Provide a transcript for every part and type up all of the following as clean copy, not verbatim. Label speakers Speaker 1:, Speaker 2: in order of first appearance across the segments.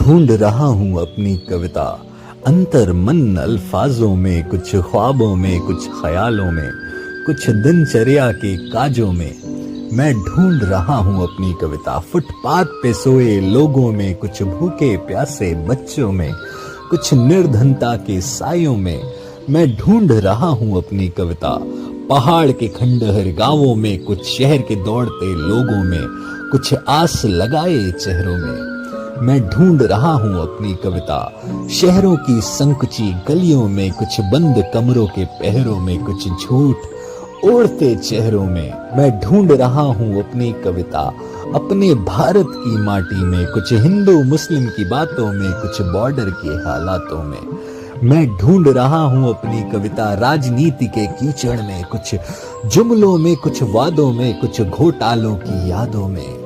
Speaker 1: ढूंढ रहा हूँ अपनी कविता, अंतर मन अल्फाजों में, कुछ ख्वाबों में, कुछ ख्यालों में, कुछ दिनचर्या के काजों में। मैं ढूंढ रहा हूँ अपनी कविता, फुटपाथ पे सोए लोगों में, कुछ भूखे प्यासे बच्चों में, कुछ निर्धनता के सायों में। मैं ढूंढ रहा हूँ अपनी कविता, पहाड़ के खंडहर गांवों में, कुछ शहर के दौड़ते लोगों में, कुछ आस लगाए चेहरों में। मैं ढूंढ रहा हूँ अपनी कविता, शहरों की संकुची गलियों में, कुछ बंद कमरों के पहरों में, कुछ झूठ ओढ़ते चेहरों में। मैं ढूंढ रहा हूँ अपनी कविता, अपने भारत की माटी में, कुछ हिंदू मुस्लिम की बातों में, कुछ बॉर्डर के हालातों में। मैं ढूंढ रहा हूँ अपनी कविता, राजनीति के कीचड़ में, कुछ जुमलों में, कुछ वादों में, कुछ घोटालों की यादों में।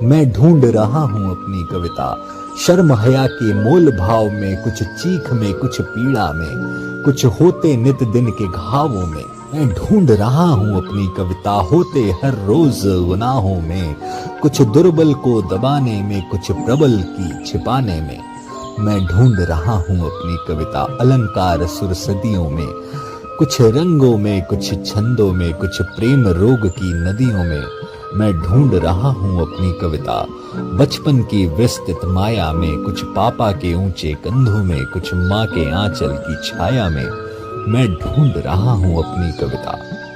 Speaker 1: मैं ढूंढ रहा हूँ अपनी कविता, शर्म हया के मोल भाव में, कुछ चीख में, कुछ पीड़ा में, कुछ होते नित दिन के घावों में। मैं ढूंढ रहा हूँ अपनी कविता, होते हर रोज गुनाहों में, कुछ दुर्बल को दबाने में, कुछ प्रबल की छिपाने में। मैं ढूंढ रहा हूँ अपनी कविता, अलंकार सुरसदियों में, कुछ रंगों में, कुछ छंदों में, कुछ प्रेम रोग की नदियों में। मैं ढूंढ रहा हूँ अपनी कविता, बचपन की विस्तृत माया में, कुछ पापा के ऊंचे कंधों में, कुछ माँ के आंचल की छाया में। मैं ढूंढ रहा हूँ अपनी कविता।